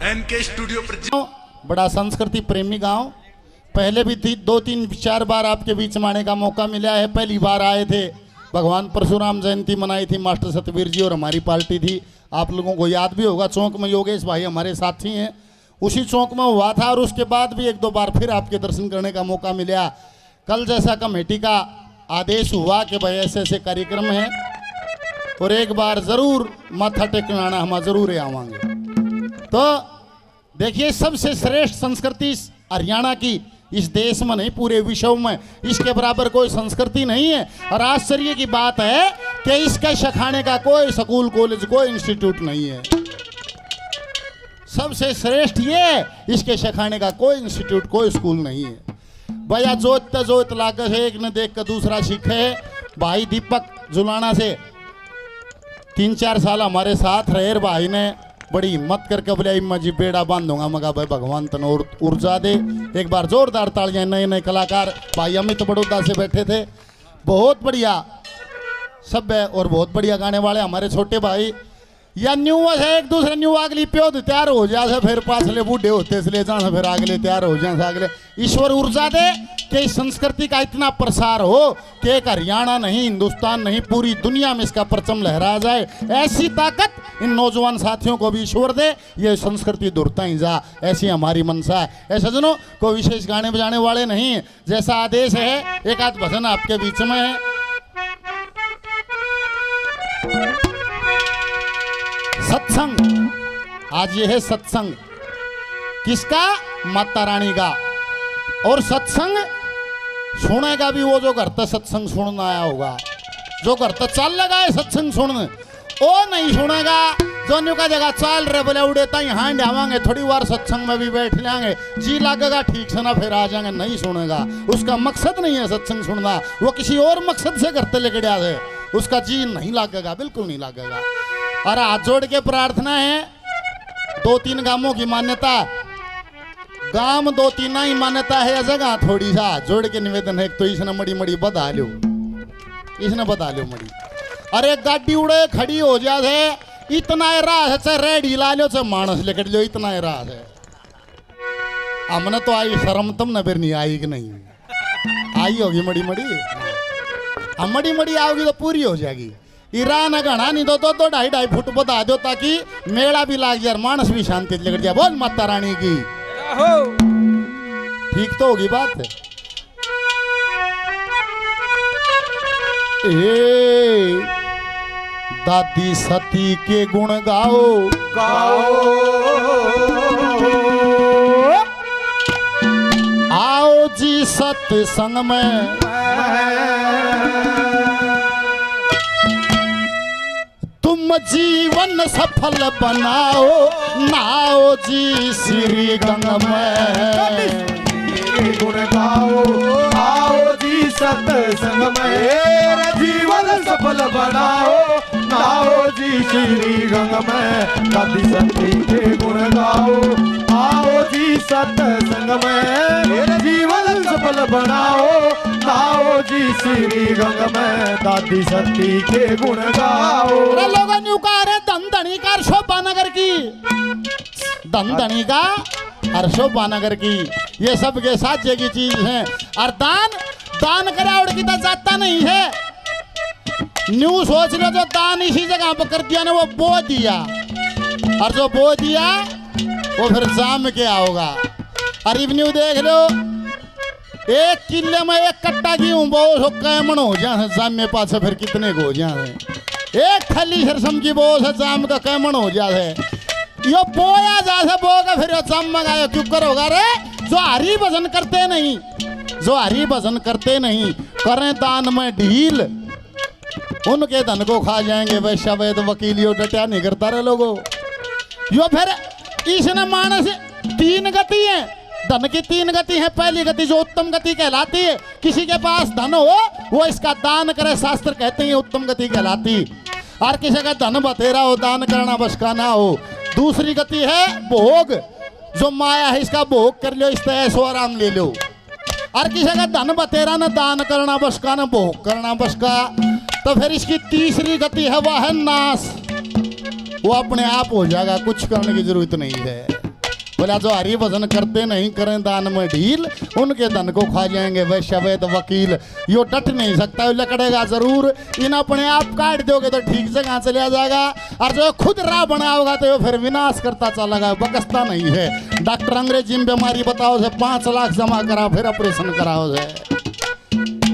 N K studio पर। बड़ा संस्कृति प्रेमी गांव। पहले भी 2-3-4 बार आपके बीच में आने का मौका मिला है। पहली बार आए थे, भगवान परशुराम जयंती मनाई थी, मास्टर सतवीर जी और हमारी पार्टी थी। आप लोगों को याद भी होगा, चौक में योगेश भाई हमारे साथी हैं, उसी चौक में हुआ था। और उसके बाद भी 1-2 बार फिर आपके दर्शन करने का मौका मिला। कल जैसा कमेटी का आदेश हुआ कि भाई ऐसे ऐसे कार्यक्रम है और एक बार ज़रूर माथा टेकने आना, हम ज़रूर आवांगे। तो देखिए, सबसे श्रेष्ठ संस्कृति हरियाणा की, इस देश में नहीं पूरे विश्व में इसके बराबर कोई संस्कृति नहीं है। और आश्चर्य की बात है कि इसके सिखाने का कोई स्कूल कॉलेज कोई इंस्टीट्यूट नहीं है। सबसे श्रेष्ठ ये, इसके सिखाने का कोई इंस्टीट्यूट कोई स्कूल नहीं है। भैया जोत लागे से एक ने देख कर दूसरा सीखे। भाई दीपक जुलाना से 3-4 साल हमारे साथ रहे। भाई ने बड़ी हिम्मत करके बोले मैं जी बेड़ा बांधूंगा। मगा भाई भगवान तन और ऊर्जा दे। एक बार जोरदार तालियां। नए नए कलाकार भाई अमित बड़ौदा से बैठे थे, बहुत बढ़िया सब है और बहुत बढ़िया गाने वाले हमारे छोटे भाई। या न्यू है एक दूसरे न्यू अगली प्योद तैयार हो जाए, फिर पाछले बूढ़े होते इसलिए जाना, फिर अगले तैयार हो जाए अगले। ईश्वर ऊर्जा दे कि इस संस्कृति का इतना प्रसार हो कि एक हरियाणा नहीं, हिंदुस्तान नहीं, पूरी दुनिया में इसका परचम लहरा जाए। ऐसी ताकत इन नौजवान साथियों को भी ईश्वर दे, ये संस्कृति दूरता ही जा, ऐसी हमारी मनसा है। ऐसा सज्जनों, कोई विशेष गाने बजाने वाले नहीं, जैसा आदेश है एक आध भजन आपके बीच में है। सत्संग, आज ये है सत्संग किसका? माता रानी का। और सत्संग सुनेगा भी वो जो घर तक सत्संग सुनना आया होगा, जो घर तक चल लगा है सत्संग सुनने, वो नहीं सुनेगा। जो न्यू का जगह चल रहे बोले उड़े तई हाँ जावांगे, थोड़ी बार सत्संग में भी बैठ लेंगे, जी लगेगा ठीक से ना, फिर आ जाएंगे, नहीं सुनेगा। उसका मकसद नहीं है सत्संग सुनना, वो किसी और मकसद से घर तक लेके जा रहे, उसका जी नहीं लगेगा, बिल्कुल नहीं लगेगा। और हाथ जोड़ के प्रार्थना है, 2-3 गांवों की मान्यता, गांव 2-3 ही मान्यता है, जगह थोड़ी सा जोड़ के निवेदन है। तो इसने मड़ी मड़ी बता लो, इसने बता लो मड़ी। अरे गाड़ी उड़े खड़ी हो जाए, इतना राह है, रेडी ला लो, चाहे मानस लेकर लो, इतना राह है। हमने तो आई शर्म, तुम न फिर नहीं आई कि नहीं आई होगी मड़ी मड़ी, अब मड़ी मड़ी आओगी तो पूरी हो जाएगी। ईरान घना नहीं तो 2-2-2.5 फुट बता दो, ताकि मेला भी लाग जाए, मानस भी शांति लेकर जाए। बोल माता रानी की, ठीक तो होगी बात। ए दादी सती के गुण गाओ गाओ, आओ जी सत्संग में, तुम जीवन सफल बनाओ, नाओ जी श्री गंगा में। गुण गाओ, आओ जी सत्संग में, जीवन सफल बनाओ, नाओ जी श्री गंगा में। दादी सती के गुण गाओ, आओ जी सत्संग में, जीवन सफल बनाओ, नाओ जी श्री गंगा में। दादी सती के गुण गाओ। लोगों ने कहा धन धनी का शोभा नगर की, धन धनी का और शोभा नगर की, ये सब के साथ की चीज है। और दान करावड़ की तो जाता नहीं है। न्यू सोच लो, जो दान इसी जगह पर कर दिया ना, वो बो दिया, और जो बो दिया वो फिर जाम के आओगा। और न्यू देख लो, 1 किले में 1 कट्टा गेहूं बहुत कैमन हो जाए, जाम में पास फिर कितने को हो जाए। 1 थैली सरसम की बोझ है, जाम का कैमन हो जाए। यो बोया जा बोगा, फिर जाम मंगाया क्यों करोगा रे? जो हरी भजन करते नहीं, जो हरी भजन करते नहीं, करें दान में ढील, उनके धन को खा जाएंगे। वैश्य वैद वकील यो डटिया नहीं करता रे लोगो। यो फिर इसने मानस 3 गति है, धन की 3 गति है। पहली गति जो उत्तम गति कहलाती है, किसी के पास धन हो वो इसका दान करे, शास्त्र कहते हैं उत्तम गति कहलाती। और किसी का धन बतेरा हो, दान करना बस का ना हो। दूसरी गति है भोग, जो माया है इसका भोग कर लो, इस तरह ऐशो आराम ले लो। और किसी का धन बतेरा न दान करना बस का, न भोग करना बस का। तो फिर इसकी तीसरी गति है, वह है नाश, वो अपने आप हो जाएगा, कुछ करने की जरूरत नहीं है। बोला जो हरि भजन करते नहीं करें दान में ढील, उनके धन को खा जाएंगे वैश्य वैद वकील। यो डट नहीं सकता, यो लकड़ेगा जरूर। इन अपने आप काट दोगे तो ठीक जगह चले जाएगा, और जो खुद राह बना होगा तो फिर विनाश करता चलेगा, बकसता नहीं है। डॉक्टर अंग्रेजी में बीमारी बताओ से 5 लाख जमा करा फिर ऑपरेशन कराओ से,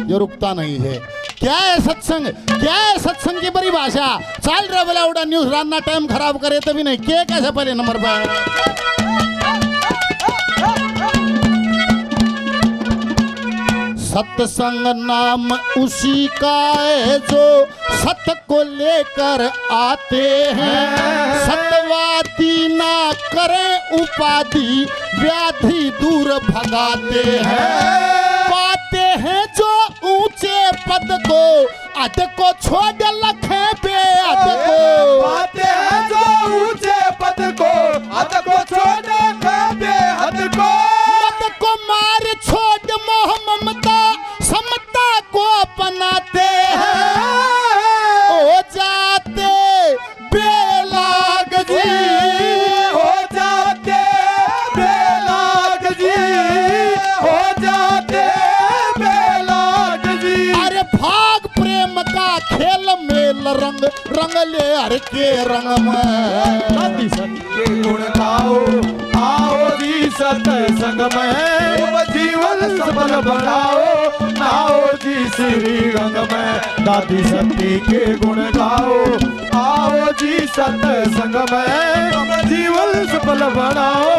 ये रुकता नहीं है। क्या है सत्संग, क्या है सत्संग की परिभाषा। चल रहा बोला उड़ा न्यूज रान्ना टाइम खराब करे तभी नहीं के कैसे पहले नंबर पर। सत्संग नाम उसी का है जो सत्य को लेकर आते हैं, सत्यवादी ना करें उपाधि व्याधि दूर भगाते हैं। पाते हैं जो ऊंचे पद को अध को छोड़ लखे बेअद को, पाते हैं जो ऊंचे पद को अध को छोड़ लखे बेअद को। मत को मार छोड़ मोह ममता समता को अपनाते हैं, हो जाते बेलाग जी, हो जाते बेलाग जी, हो जाते बेलाग जी। अरे भाग प्रेम का खेल मेल रंग रंग ले हर के रंग में। के गुण गाओ आओ जी सत्संग में, जीवन सफल बनाओ आओ जी श्री रंग में। दादी सती के गुण गाओ आओ जी सत्संग में, जीवन सफल बनाओ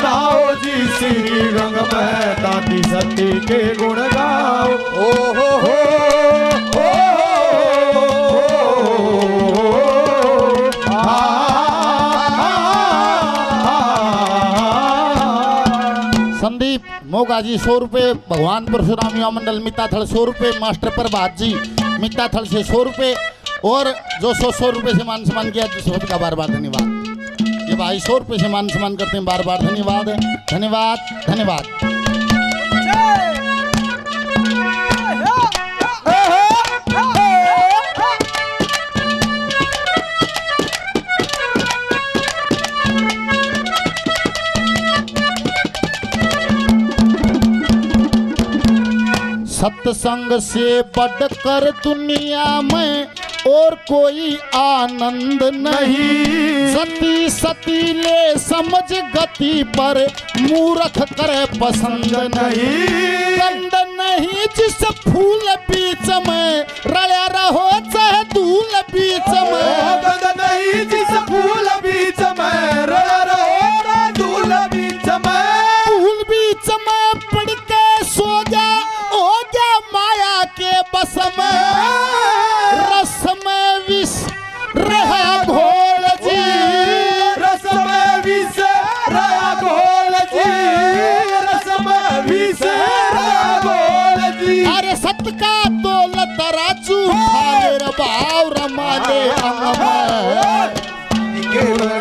आओ जी श्री रंग में। दादी सती के गुण गाओ ओ हो संदीप मोगा जी 100 रुपये, भगवान परशुराम युवा मंडल मिताथल 100 रुपये, मास्टर प्रभात जी मिताथल से 100 रुपये, और जो 100 रुपये से मान सम्मान किया तो का बार बार धन्यवाद। ये भाई 100 रुपये से मान सम्मान करते हैं, बार बार धन्यवाद धन्यवाद धन्यवाद। सत्संग से बढ़कर दुनिया में और कोई आनंद नहीं, सती सती ले समझ गति पर मूर्ख करे पसंद नहीं। गंध नहीं जिस फूल बीच में रया रहो चाहे धूल बीच में, गंध नहीं जिस फूल बीच में रया रहो धूल बीच में। फूल बीच में पड़ के सो जा हो गया माया के बस में, रस में विष रहा घोल जी, रस में विष रहा घोल जी, रस में विष रहा घोल जी। अरे सत का दौलत राजू खाले भाव रमाले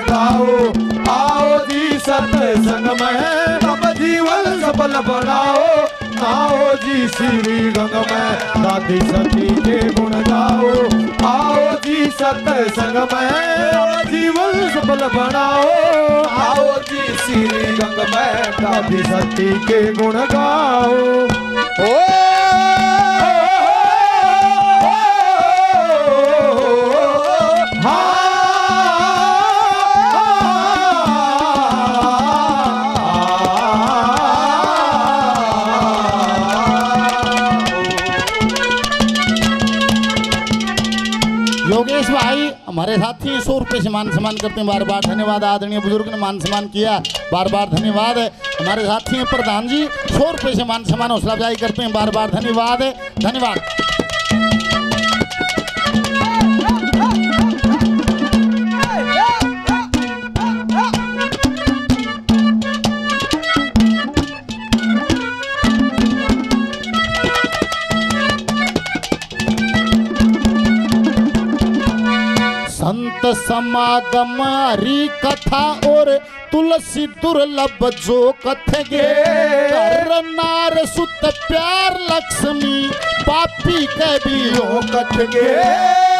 गाओ आओ जी सत्संग में, अब जीवन सफल बनाओ आओ जी श्री रंग में। दादी सती के गुण गाओ आओ जी सत्संग में, जीवन सफल बनाओ आओ जी श्री रंग में। दादी सती के गुण गाओ योगेश भाई हमारे साथी 100 रुपये से मान सम्मान करते हैं, बार बार धन्यवाद। आदरणीय बुजुर्ग ने मान सम्मान किया, बार बार धन्यवाद। हमारे साथी हैं प्रधान जी 100 रुपये से मान सम्मान हौसला अफजाई करते हैं, बार बार धन्यवाद धन्यवाद। संत समागम हरि कथा और तुलसी दुर्लभ जो कथगे कर नार सुत प्यार लक्ष्मी पापी कभी यो कथगे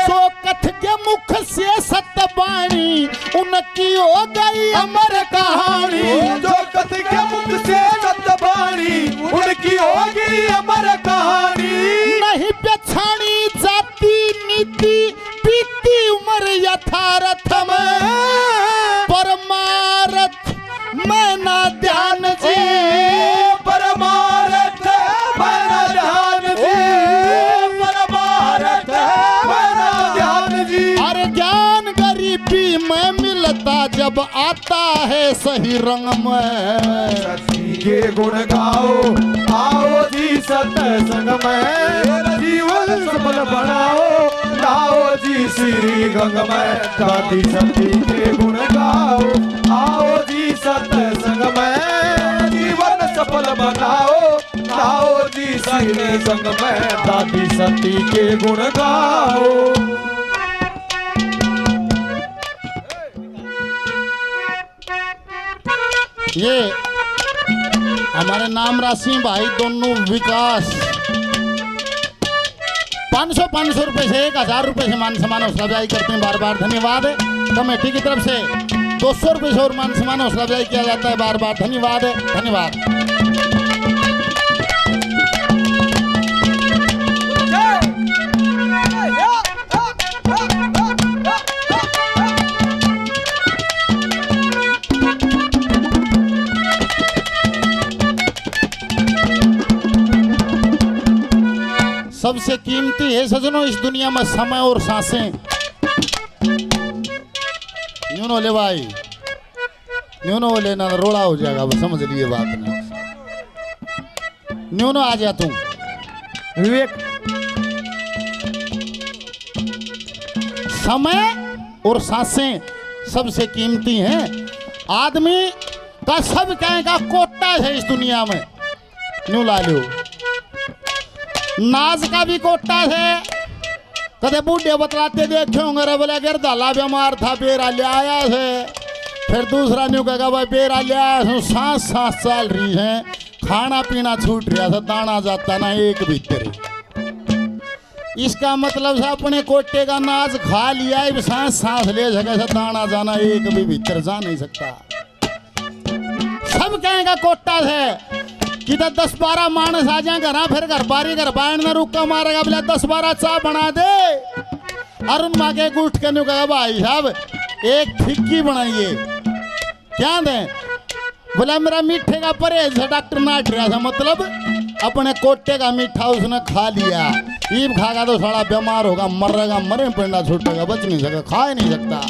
सो कथ के मुख से सतबाणी उनकी हो गई अमर कहानी जो कथ के मुख से सतबाणी उनकी होगी अमर कहानी नहीं पछाणी जाति नीति बीती उम्र यथारथ में परमारथ मैं ना ध्यान जी परमारथ मैं ना ध्यान जी परमारथ मैं ना ध्यान जी अरे ज्ञान गरीबी में मिलता जब आता है सही रंग में सती के गुण गाओ आओ जी सत्संग में जीवन सफल बनाओ लाओ जी श्री गंग में दादी सती के गुण गाओ आओ जी सत्संग में जीवन सफल बनाओ लाओ जी श्री संग में दादी सती के गुण गाओ ये हमारे नाम राशि भाई दोनों विकास 500 रुपए से 1000 रुपए से मान सम्मान हौसला अफजाई करते हैं बार बार धन्यवाद कमेटी की तरफ से 200 रुपए से और मान सम्मान हौसला अफजाई किया जाता है बार बार धन्यवाद धन्यवाद सबसे कीमती है सजनों इस दुनिया में समय और सांसें न्यूनो ले भाई न्यूनो लेना रोड़ा हो जाएगा वो समझ लिए बात नहीं न्यूनो आ जा तू विवेक समय और सांसें सबसे कीमती हैं आदमी का सब कहेगा कोटा है इस दुनिया में न्यू ला लो नाज का भी कोटा है कदे बूढ़े बतलाते देखे होंगे रे बोले अगर दाला बीमार था बेरा ले आया है फिर दूसरा न्यू कहेगा भाई बेरा ले आया हूँ सांस सांस चल रही है खाना पीना छूट रहा था दाना जाता ना एक भीतर इसका मतलब है अपने कोटे का नाज खा लिया अब सांस सांस ले सके दाना जाना एक भी भीतर जा नहीं सकता सब कहेगा कोटा है कि 10-12 मानस आ जाए घर फिर घर बारी घर बाहर न रुका मारेगा बोले 10-12 चाय बना दे अरुण माँ के उठ के नु कहा भाई साहब एक फिक्की बनाइए क्या दें बोला मेरा मीठे का परहेज है डॉक्टर नाट रहा था मतलब अपने कोटे का मीठा उसने खा लिया ईब खागा तो साला बीमार होगा मरेगा मरे पिंडा छूटेगा बच नहीं सके खा ही नहीं सकता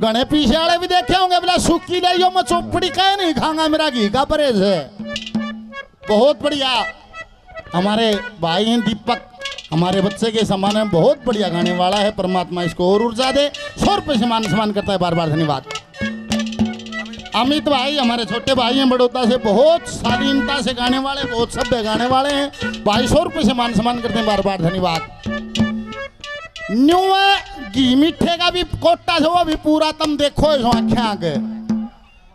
गणे पीछे वाले भी देखे होंगे बोला सूखी ले मैं चौपड़ी कह नहीं खाऊंगा मेरा घी का परहेज है बहुत बढ़िया हमारे भाई हैं दीपक हमारे बच्चे के समान है बहुत बढ़िया गाने वाला है परमात्मा इसको और ऊर्जा दे 100 रुपये से मान सम्मान करता है बार बार धन्यवाद अमित भाई हमारे छोटे भाई हैं बड़ौदा से बहुत शालीनता से गाने वाले बहुत सभ्य गाने वाले हैं भाई 100 रुपये से मान सम्मान करते हैं बार बार धन्यवाद न्यू घी मीठे का भी कोटा है वो भी पूरा तुम देखो इस आँखें आगे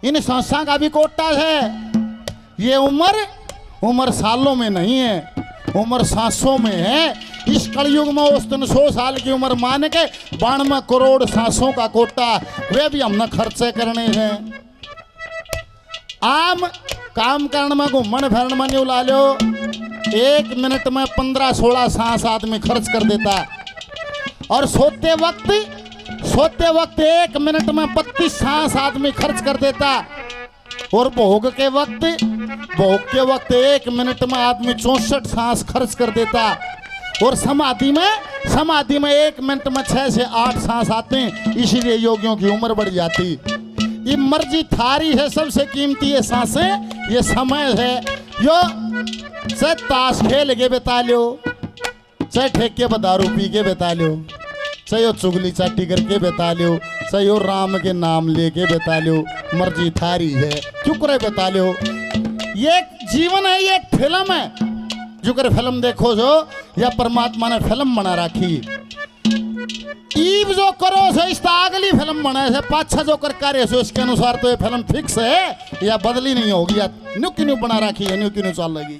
इन सांसा का भी कोटा है ये उम्र सालों में नहीं है उम्र सांसों में है इस कलयुग में औसतन 100 साल की उम्र मान के 92 करोड़ सांसों का कोटा वे भी हमने खर्चे करने हैं आम काम करने में घूमन फिरन में नहीं ला लो 1 मिनट में 15-16 सांस आदमी खर्च कर देता और सोते वक्त 1 मिनट में 32 सांस आदमी खर्च कर देता और भोग के वक्त 1 मिनट में आदमी 64 सांस खर्च कर देता और समाधि में 1 मिनट में 6 से 8 सांस आते हैं इसीलिए योगियों की उम्र बढ़ जाती ये मर्जी थारी है सबसे कीमती ये सांसें ये समय है यो चाहे ताश खेल के बिता लो चाहे ठेके पर दारू पी के बिता लो चाहे चुगली चाटी करके बिता लो चाहे वो राम के नाम लेके बिता लो मर्जी थारी है क्यों करे बिता लो ये जीवन है ये एक फिल्म है जो कर फिल्म देखो जो या परमात्मा ने फिल्म बना रखी ईब जो करो से इस अगली फिल्म बने से पाछा जो कर कार्य से उसके अनुसार तो ये फिल्म फिक्स है या बदली नहीं होगी या न्यू क्यों बना रखी है न्यू क्यों चल लगी।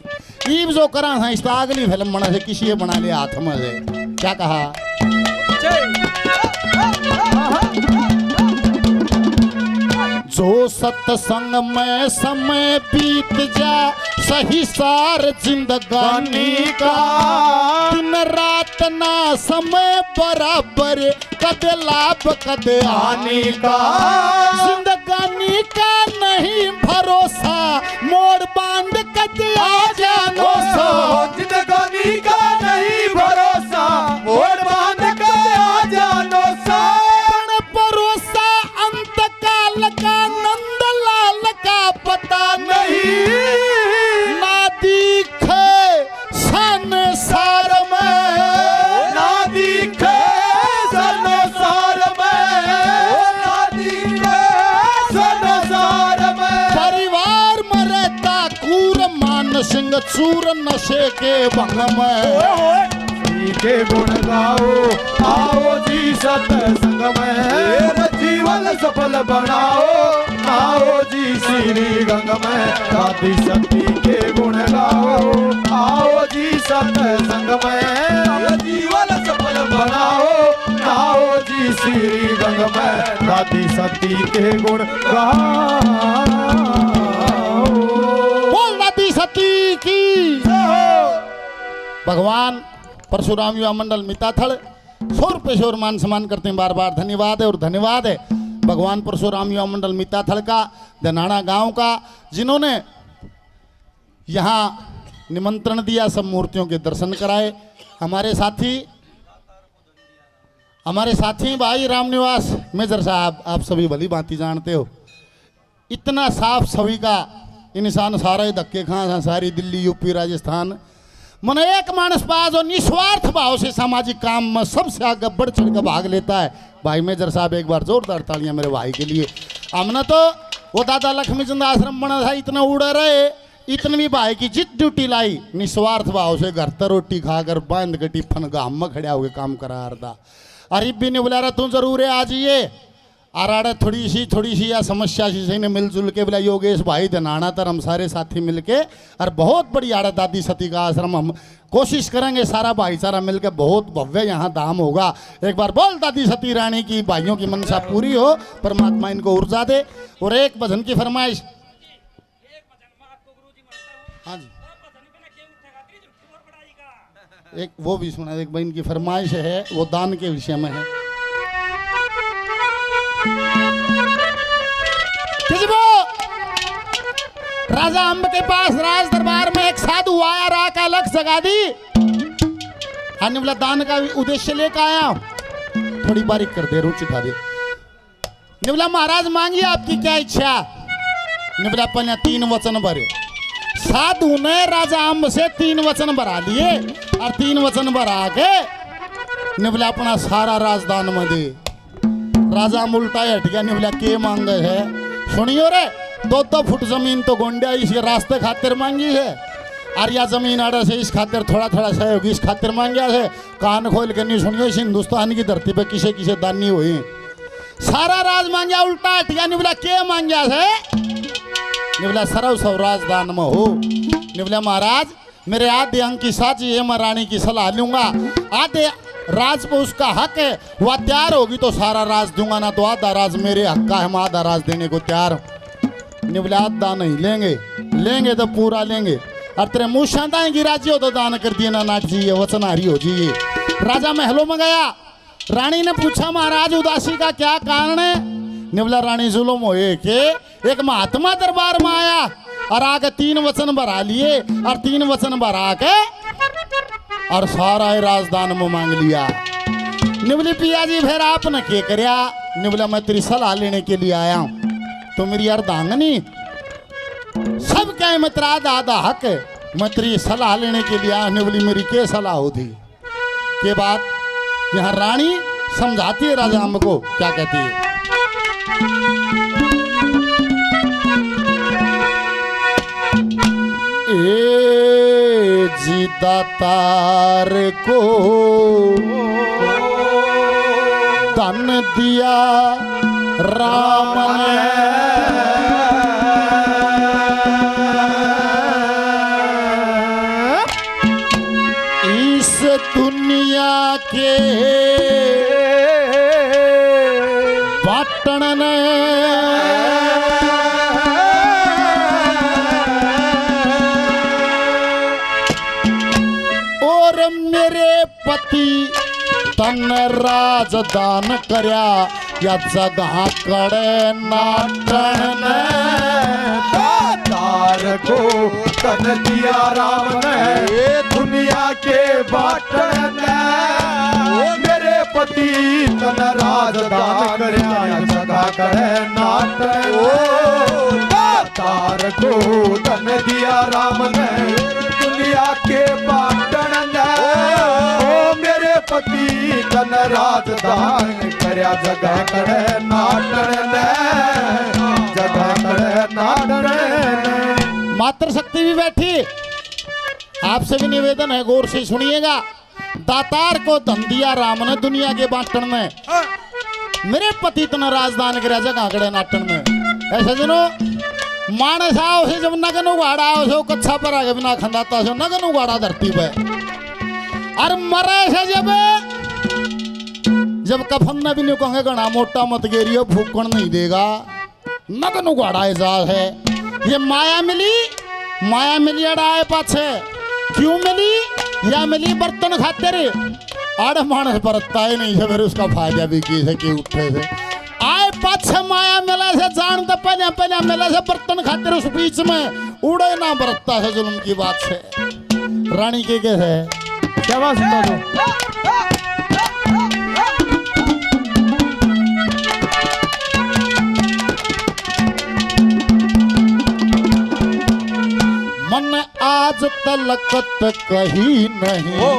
ईब जो करा है इस अगली फिल्म बने से किसी ये बना लिया हाथ में से। क्या कहा जो सत्संग में समय बीत जा सही सार जिंदगानी का दिन रात ना समय बराबर कदे लाभ कदे हानि का जिंदगानी का नहीं भरोसा मोड़ बांध कदे आ जानो सो जिंदगानी का नहीं भरोसा मोड़ बांध कदे आ जानो सा भरोसा अंत काल का नंद लाल का पता नहीं ना दिखे संसार में ना दिखे संसार में ना दिखे संसार में परिवार में रहता कूर मान सिंह चूर नशे के भंग में के गुण गाओ आओ जी सत्संग में जीवन सफल बनाओ आओ जी श्री गंग में दादी सती के गुण गाओ आओ जी सत्संग में जीवन सफल बनाओ आओ जी श्री गंग में दादी सती के गुण गाओ बोल दादी सती की भगवान परशुराम युवा मंडल मिताथल 100 रुपये से और मान सम्मान करते हैं बार बार। धन्यवाद है और धन्यवाद है भगवान परशुराम युवा मंडल मिताथल का धनाना गांव का जिन्होंने यहाँ निमंत्रण दिया सब मूर्तियों के दर्शन कराए। हमारे साथी भाई रामनिवास मेजर साहब आप सभी भली भांति जानते हो इतना साफ सभी का इंसान सारे धक्के खा सारी दिल्ली यूपी राजस्थान मन एक मानस पास और निस्वार्थ भाव से सामाजिक काम में सबसे आगे बढ़ चढ़ कर भाग लेता है। भाई मेजर साहब एक बार जोरदार तालियां मेरे भाई के लिए। हमने तो वो दादा लक्ष्मीचंद आश्रम बना था इतना उड़ रहे इतनी भी भाई की जित ड्यूटी लाई निस्वार्थ भाव से घर तर रोटी खाकर बांध के टिफन गाम में खड़ा होकर काम करा रहा था। अरीब भी ने बुला रहा तू जरूर है आ जाइए आराड़ा थोड़ी सी या समस्या सी ने मिलजुल के बोला योगेश भाई धनाना तर हम सारे साथी मिलके और बहुत बड़ी आड़ा दादी सती का आश्रम हम कोशिश करेंगे सारा भाईचारा मिलके बहुत भव्य यहाँ धाम होगा। एक बार बोल दादी सती रानी की भाइयों की मनसा पूरी हो परमात्मा इनको ऊर्जा दे। और एक भजन की फरमाइश हाँ जी एक वो भी सुना एक बहन की फरमाइश है वो दान के विषय में है। राजा अम्ब के पास राज दरबार में एक साधु आया राह का अलग जगा दी अन्य बोला दान का उद्देश्य लेकर आया थोड़ी बारीक कर दे रुचि खा दे। निबला महाराज मांगिए आपकी क्या इच्छा। निबला पन्या 3 वचन भरे साधु ने राजा अम्ब से 3 वचन भरा लिए और 3 वचन भरा के निबला अपना सारा राजदान में दे। राजा उल्टा हट गया निबला के मांगे है सुनियो रे 2 फुट जमीन तो गोंडिया इस रास्ते खातिर मांगी है और या जमीन आड़ा से इस खातिर थोड़ा सहयोग इस खातिर मांगा है। कान खोल के नहीं सुनियो इस हिंदुस्तान की धरती पे किसे किसे दानी हुई सारा राज मांगा उल्टा हट गया निबला के मांगा है। निबला सरव सब राजदान में हो। निबला महाराज मेरे आधे अंक की साजी है मैं रानी की सलाह लूंगा आधे राज पे उसका हक है वह तैयार होगी तो सारा राज दूंगा ना तो आधा राज मेरे हक का है मैं आधा राज देने को तैयार हूं। निबला आधा नहीं लेंगे तो पूरा लेंगे और तेरे मुँह शांता की राजी हो तो दान कर दिए ना नाट जी वचन हारी हो जी। राजा महलों में गया रानी ने पूछा महाराज उदासी का क्या कारण है। निबला रानी जुलम होए के एक महात्मा दरबार में आया और आके 3 वचन भरा लिए और 3 वचन भरा के और सारा राजदान में मांग लिया। निबली पिया जी फिर आपने क्या करया। निबला मैं तेरी सलाह लेने के लिए आया हूं तो मेरी अर्धांगनी सब क्या मैं तेरा आधा हक है मैं तेरी सलाह लेने के लिए आया। निबली मेरी क्या सलाह होती के बाद यहाँ रानी समझाती है राजा अम्ब को क्या कहती है। ए जी दातार को धन दिया राम ने इस दुनिया के बाटन ने और मेरे पति तन राजदान करया या जगह कड़े नाटन ने तार को तन दिया राम ने दुनिया के बाटन ने मेरे पति तन राजदान करया जगह करे नाटन तार को तन दिया राम ने दुनिया के बाटन ने मेरे पति तन राजदान करया जगह करे नाटन ने जगह करे नाटन ने। मातृशक्ति भी बैठी, आपसे भी निवेदन है, गौर से सुनिएगा। दातार को धन दिया राम ने दुनिया के बांटन में, मेरे पति तन राजदान के राजा कांकड़े नाटन में। ऐसे जनो मानस आओ से जब नगन उगाड़ा आओ से कच्छा पर आगे बिना खंदाता से नगन उगाड़ा धरती पे और मरे से जब कफन न भी नहीं कहेंगे गणा मोटा मत गेरियो फूकण नहीं देगा, नगन उगाड़ा एजाज है। ये माया मिली अड़ाए पाछे क्यों मिली? या मिली बर्तन खातिर आड़ मानस बरतता ही नहीं है, फिर उसका फायदा भी की है कि उठे से आए पाछे माया मिला से जान तो पहले मिला से बर्तन खातिर उस बीच में उड़े ना बरतता है जुल्म की बात से। रानी के कैसे क्या बात सुनता दो मन आज तलकत कहीं नहीं,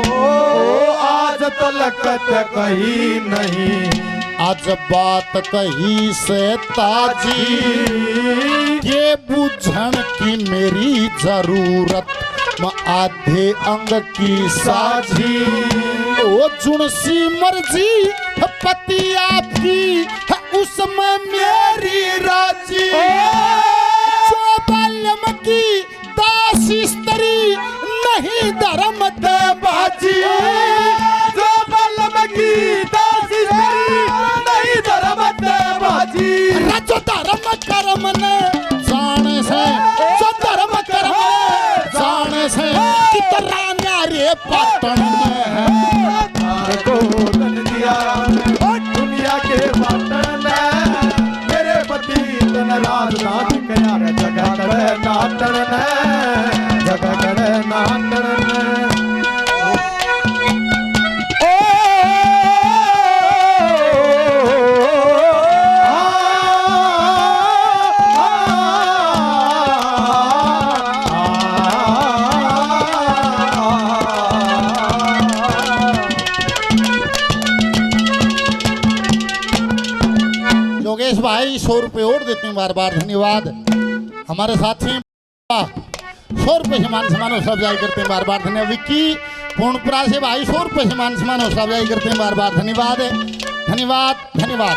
आज तलकत कहीं नहीं, आज बात कही से ताजी ये बुझन की मेरी जरूरत म आधे अंग की साझी। ओ जुनसी मर्जी पति आपकी उसमें मेरी राजी, जो बाल्यम की दासी स्त्री नहीं धर्म दे बाजी, जो बल्लभ की दासी नहीं धर्म दे बाजी। जो धर्म कर्म ने जाने से, जो धर्म कर्म जाने से कितना न्यारे पाटन में तार को तन दिया दुनिया के बाटन ने मेरे पति तन राजदान करया जगह करे नाटन ने जगह करे नाटन ने। योगेश भाई 100 रुपये और देते हैं, बार बार धन्यवाद। हमारे साथी 100 रुपये से मान सम्मान हौसला अफजाई करते हैं, बार बार धन्यवाद। विक्की पूर्णपुरा से भाई 100 रुपये से मान सम्मान हौसला अफजाई करते हैं, बार बार धन्यवाद धन्यवाद धन्यवाद।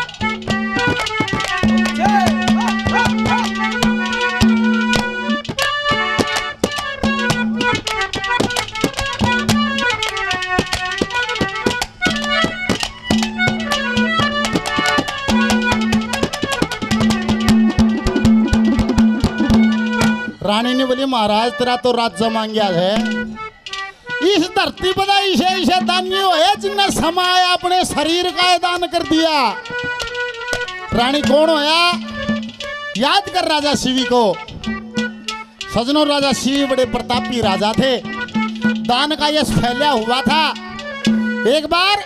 रानी ने बोली महाराज तेरा तो राज्य मांग्या है, इस धरती पर इसे दानी होए जिनने समाया अपने शरीर का दान कर दिया। रानी कौन होया? याद कर राजा शिवी को। सजनों राजा शिवी बड़े प्रतापी राजा थे, दान का यश फैला हुआ था। एक बार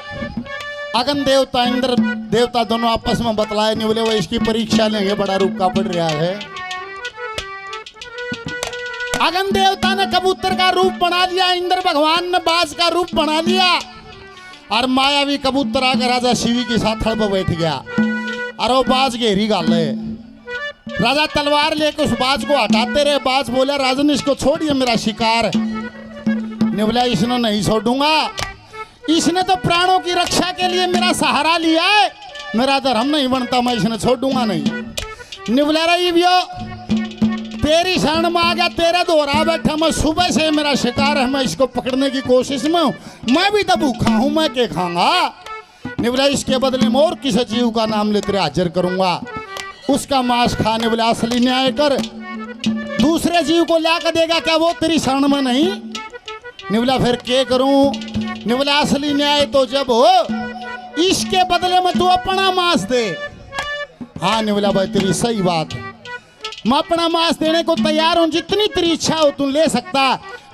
अगन देवता इंद्र देवता दोनों आपस में बतलाए नहीं, बोले वो इसकी परीक्षा लेंगे, बड़ा रुका पड़ रहा है। अगन देवता ने कबूतर का रूप बना लिया, इंद्र भगवान ने बाज का रूप बना लिया और मायावी कबूतर आकर राजा शिवी के साथ थड़ पर बैठ गया और वो बाज घेरी गाले। राजा तलवार लेकर उस बाज को हटाते रहे। बाज बोला राजन इसको छोड़िए, मेरा शिकार। ने बोला इसने नहीं छोड़ूंगा, इसने तो प्राणों की रक्षा के लिए मेरा सहारा लिया है, मेरा धर्म नहीं बनता, मैं इसने छोड़ूंगा नहीं। निवला रही भी तेरी शरण में आ गया, तेरे दोहरा बैठा, मैं सुबह से मेरा शिकार है, मैं इसको पकड़ने की कोशिश में हूँ, मैं भी तो भूखा हूँ, मैं क्या खाऊंगा। निवला इसके बदले में और किसी जीव का नाम ले तेरे हाजिर करूंगा, उसका मांस खा। निवला असली न्याय कर, दूसरे जीव को ला कर देगा क्या, वो तेरी शरण में नहीं। निवला फिर क्या करूं। निवला असली न्याय तो जब हो, इसके बदले में तू अपना मांस दे। हाँ निवला भाई तेरी सही बात है, मैं अपना मांस देने को तैयार हूं, जितनी तेरी इच्छा हो तू ले सकता।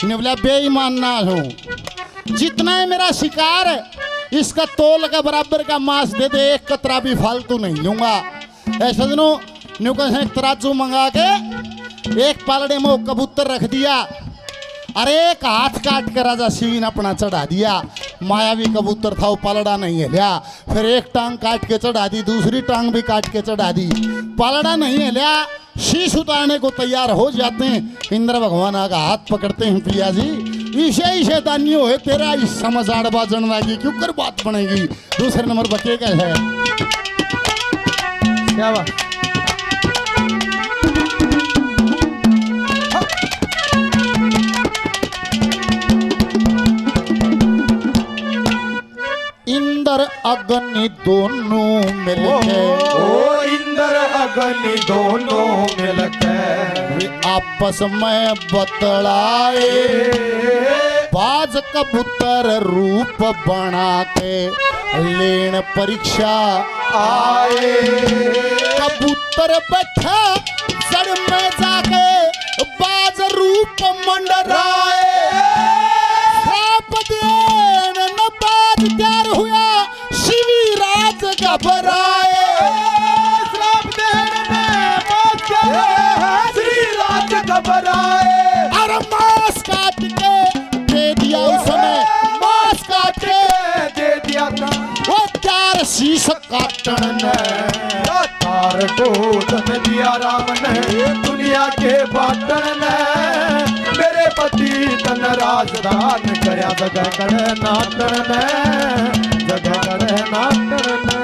निवला बेईमान ना हो, जितना है मेरा शिकार है इसका तोल का बराबर का मांस दे दे, एक कतरा भी फालतू नहीं लूंगा। ऐसा दिनों न्यूकन से एक तराजू मंगा के एक पालड़े में वो कबूतर रख दिया, अरे एक हाथ काट कर राजा सीन अपना चढ़ा दिया। मायावी कबूतर था, वो पालड़ा नहीं हिलिया। फिर एक टांग काट के चढ़ा दी, दूसरी टांग भी काट के चढ़ा दी, पालड़ा नहीं हिलिया। शीश उतारने को तैयार हो जाते हैं, इंद्र भगवान का हाथ पकड़ते हैं, पिया जी इसे ही शैतानी हो तेरा इस समझ आड़बा जनवा की क्यों कर बात बनेगी। दूसरे नंबर बके का है क्या बात। इंद्र अग्नि दोनों मिलके, ओ इंद्र अग्नि दोनों मिलके आपस में बतलाए, बाज कबूतर रूप बना के लेन परीक्षा आए। कबूतर बैठा जड़ में जाके बाज रूप मंडराए, तैयार हुआ शिविराज घबराए, श्राप देने में श्रीराज घबराए। अरे मांस काट के दे दिया उसने, मांस काट के दे दिया था वो चार शीश काटन ने, तार को धन दिया राम ने दुनिया के बाटन ने। मेरे पति तन राजदान करया जगह कर नाटन ने, जगह कर नाटन ने।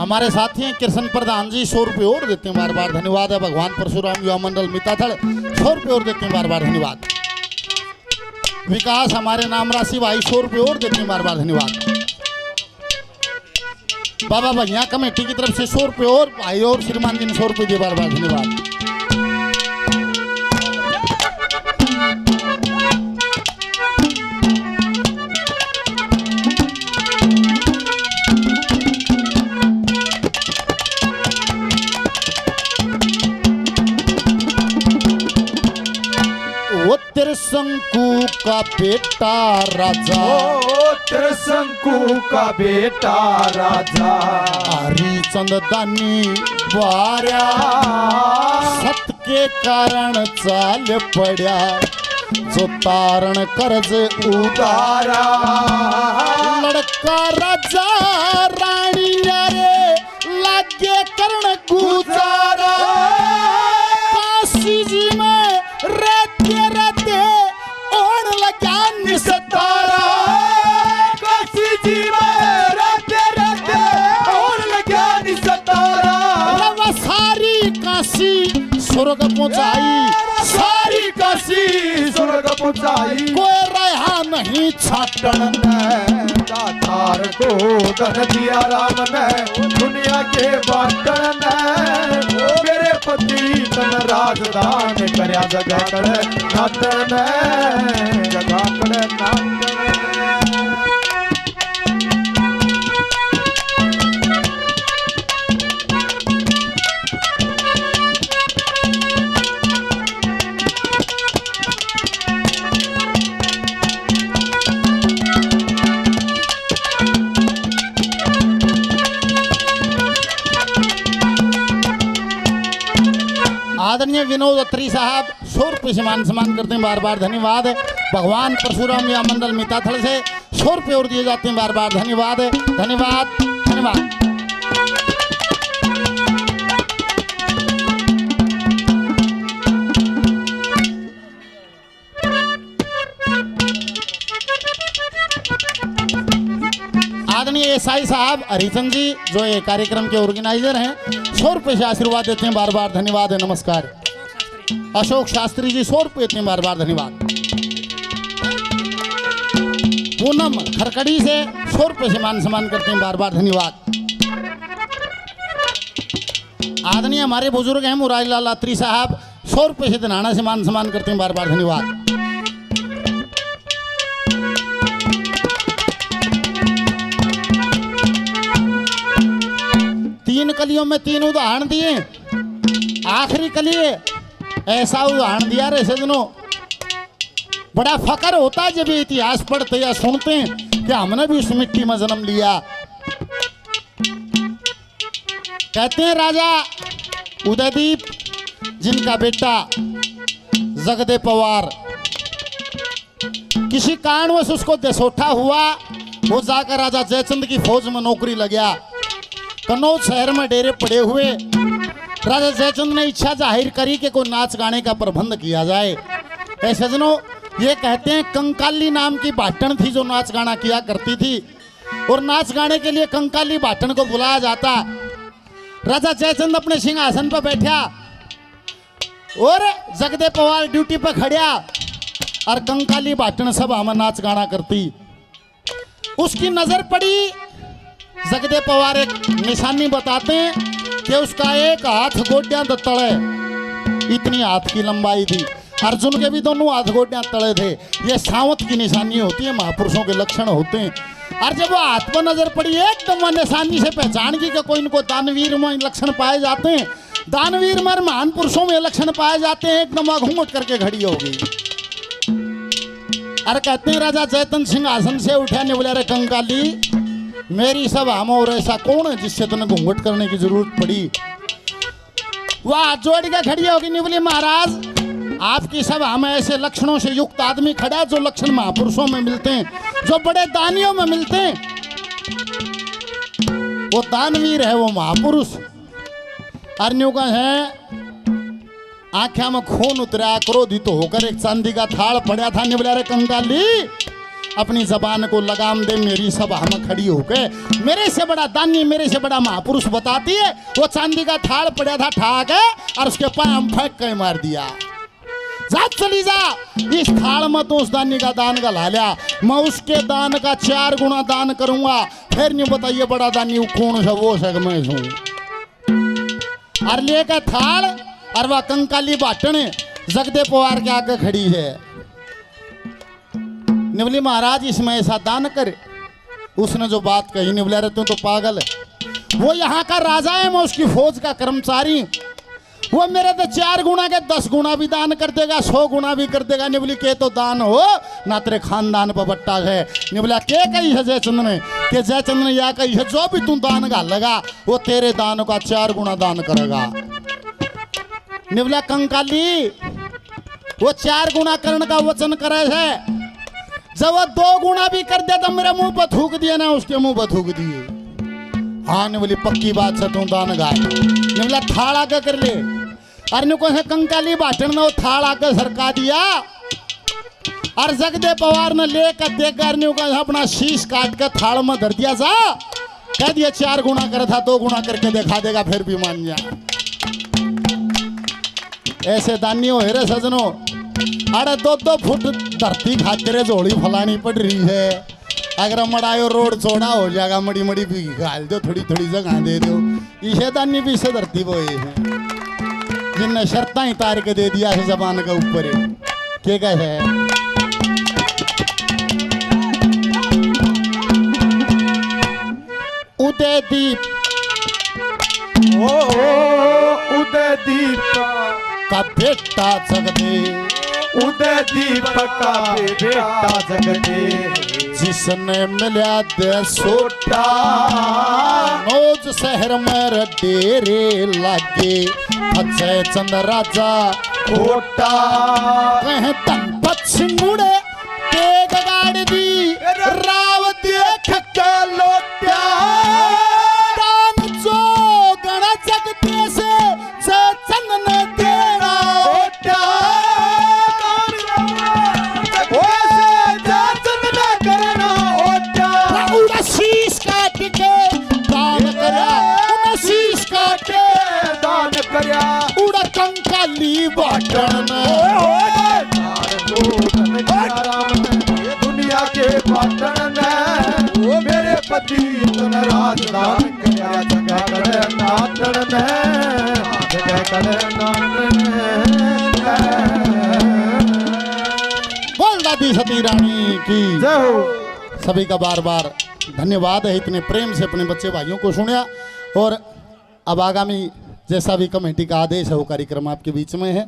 हमारे साथी हैं कृष्ण प्रधान जी, 100 रुपये और देते हैं, बार बार धन्यवाद है। भगवान परशुराम युवा मंडल मिताथड़ 100 रुपये और देते हैं, बार बार धन्यवाद। विकास हमारे नाम राशि भाई 100 रुपये और देते हैं, बार बार धन्यवाद। बाबा भैया कमेटी की तरफ से 100 रुपये और भाई और श्रीमान जी ने 100 रुपये दिए, बार बार धन्यवाद। वो त्रिशंकु का बेटा राजा, ओ त्रिशंकु का बेटा राजा, हरिचंद दानी वार्या, सत के कारण चाल पड़ा, जो तारण कर्ज उतारा। लड़का राजा रानी रे लागे कर्ण गुजारा, काशी जी में रहते रहते ओढ़ लगा निस्तारा, काशी जी में रहते रहते ओढ़ लगा निस्तारा। रवा सारी काशी स्वर्ग पहुंचाई, सारी काशी स्वर्ग पहुंचाई। कोई रहा नहीं छाटन ने, तार को धन दिया राम ने दुनिया के बाटन ने। मेरे पति तन राजदान करया जगह कर नाटन ने, जगह कर नाटन। आदरणीय विनोद अत्री साहब 100 रुपये से मान सम्मान करते हैं, बार बार धन्यवाद। भगवान परशुराम या मंडल मिताथल से 100 रुपये और दिए जाते हैं, बार बार धन्यवाद धन्यवाद धन्यवाद। एएसआई साहब हरिचंद जी जो ये कार्यक्रम के ऑर्गेनाइजर हैं, 100 रुपये से आशीर्वाद देते हैं, बार बार धन्यवाद है, नमस्कार। अशोक शास्त्री जी 100 रुपये देते हैं, बार बार धन्यवाद। पूनम खरकड़ी से 100 रुपये से मान सम्मान करते हैं, बार बार धन्यवाद। आदरणीय हमारे बुजुर्ग हैं मुरारी लाल अत्री साहब 100 रुपये से दिनाना से मान सम्मान करते हैं, बार बार धन्यवाद। तीन कलियों में 3 उदाहरण दिए, आखिरी कली ऐसा उदाहरण दिया रे सजनों, बड़ा फकर होता है जब ये इतिहास पढ़ते या सुनते हैं कि हमने भी उस मिट्टी में जन्म लिया। कहते हैं राजा उदयदीप जिनका बेटा जगदे पवार किसी कारणवश उसको देसोठा हुआ, वो जाकर राजा जयचंद की फौज में नौकरी लग गया। कन्नौज शहर में डेरे पड़े हुए राजा जयचंद ने इच्छा जाहिर करी कि कोई नाच गाने का प्रबंध किया जाए। ऐसे सजनों ये कहते हैं कंकाली नाम की भाटन थी जो नाच गाना किया करती थी, और नाच गाने के लिए कंकाली भाटन को बुलाया जाता। राजा जयचंद अपने सिंहासन पर बैठा और जगदे पवार ड्यूटी पर खड़िया और कंकाली भाटन सब हम नाच गाना करती। उसकी नजर पड़ी, जगदे पवार एक निशानी बताते हैं कि उसका एक हाथ गोड्या तले, इतनी हाथ की लंबाई थी। अर्जुन के भी दोनों हाथ गोड्या तले थे। ये सावत की निशानी होती है, महापुरुषों के लक्षण होते हैं। और जब वो हाथ पर नजर पड़ी एकदम निशानी से पहचान की कि कोई इनको दानवीर में लक्षण पाए जाते हैं, दानवीर में महान पुरुषों में लक्षण पाए जाते हैं। एकदम घूंघट करके खड़ी हो गई। अरे कहते हैं राजा जयचंद सिंह आसन से उठा ने बोला, रे कंकाली मेरी सभा में और ऐसा कौन है जिससे तुम्हें घूंघट करने की जरूरत पड़ी? वह हाथ जोड़ के खड़ी होगी, नहीं बोली महाराज आपकी सभा में ऐसे लक्षणों से युक्त आदमी खड़ा है जो लक्षण महापुरुषों में मिलते हैं, जो बड़े दानियों में मिलते हैं। वो दानवीर है, वो महापुरुष। अर्नियों का है आंखों में खून उतरा, क्रोधित तो होकर एक चांदी का थाल पड़ा था। बोला, रे कंकाली अपनी जबान को लगाम दे, मेरी सभा में खड़ी होकर मेरे से बड़ा दानी, मेरे से बड़ा महापुरुष बताती है। वो चांदी का थाल पड़ा था, ठाक है और उसके पांव फेंक के मार दिया। जा चली जा, इस थाल में तो उस दानी का दान का ला लिया, मैं उसके दान का 4 गुना दान करूंगा। फिर नहीं बताइए बड़ा दानी कौन सा, वो सग मैं हूं। और लेकर थाल और वह कंकाली बाटन जगदे पवार के आगे खड़ी है। निवली महाराज इसमें ऐसा दान करे। उसने जो बात कही, निवला रे तू तो पागल है, वो यहाँ का राजा है, मैं उसकी फौज का कर्मचारी, वो मेरे तो 4 गुना के 10 गुना भी दान कर देगा, 100 गुना भी कर देगा। निवली के तो दान हो ना तेरे खानदान पर बट्टा है। निवला के कही है जयचंद ने कि जयचंद ने या कही है जो भी तू दान घालेगा वो तेरे दान का 4 गुना दान करेगा। निवला कंकाली वो 4 गुना करने का वचन करे है, जब वो 2 गुना भी कर दिया तो मेरे मुंह पर थूक दिया ना, उसके मुंह पर थूक दिए। हाँ निवली पक्की बात से तू दान गा। निवला थाल आगे कर ले, अरे को है कंकाली बाटन ने वो थाल आगे सरका दिया और जगदे पवार ने लेकर देकर को अपना शीश काट कर थाल में धर दिया। जा कह दिया 4 गुना कर था, 2 गुना करके दिखा देगा फिर भी मान जा। ऐसे दानी हो रे सजनों। अरे 2-2 फुट धरती खातिर झोली फलानी पड़ रही है। अगर मड़ायो रोड चौड़ा हो जाएगा, मड़ी मड़ी भी घाल दो, थोड़ी थोड़ी जगह दे दो। इसे दानी भी इसे धरती बोए हैं जिनने शर्ता ही तार के दे दिया है जबान के ऊपर। क्या कहे उदयदीप, ओ उदयदीप का बेटा जगदे, उदयदीप का बेटा जगदे, जिसने मिला दे सोटा नौज शहर में डेरे लागे। अजय चंद राजा खोटा कहे तन पश्चिम मुड़े तेग गाड़ी दी, राव देख के लोट्या दान जो गण जगते से जयचंद ने देना ओटा ओसे जयचंद ने करना ओटा। उड़ा शीश काट पाटन दुनिया के पाटन मेरे पति तन राजदान करया जगह करे नाटन जगह करे नाटन। बोल दादी सती रानी की जय हो। सभी का बार बार धन्यवाद है, इतने प्रेम से अपने बच्चे भाइयों को सुना। और अब आगामी जैसा भी कमेटी का आदेश है वो कार्यक्रम आपके बीच में है।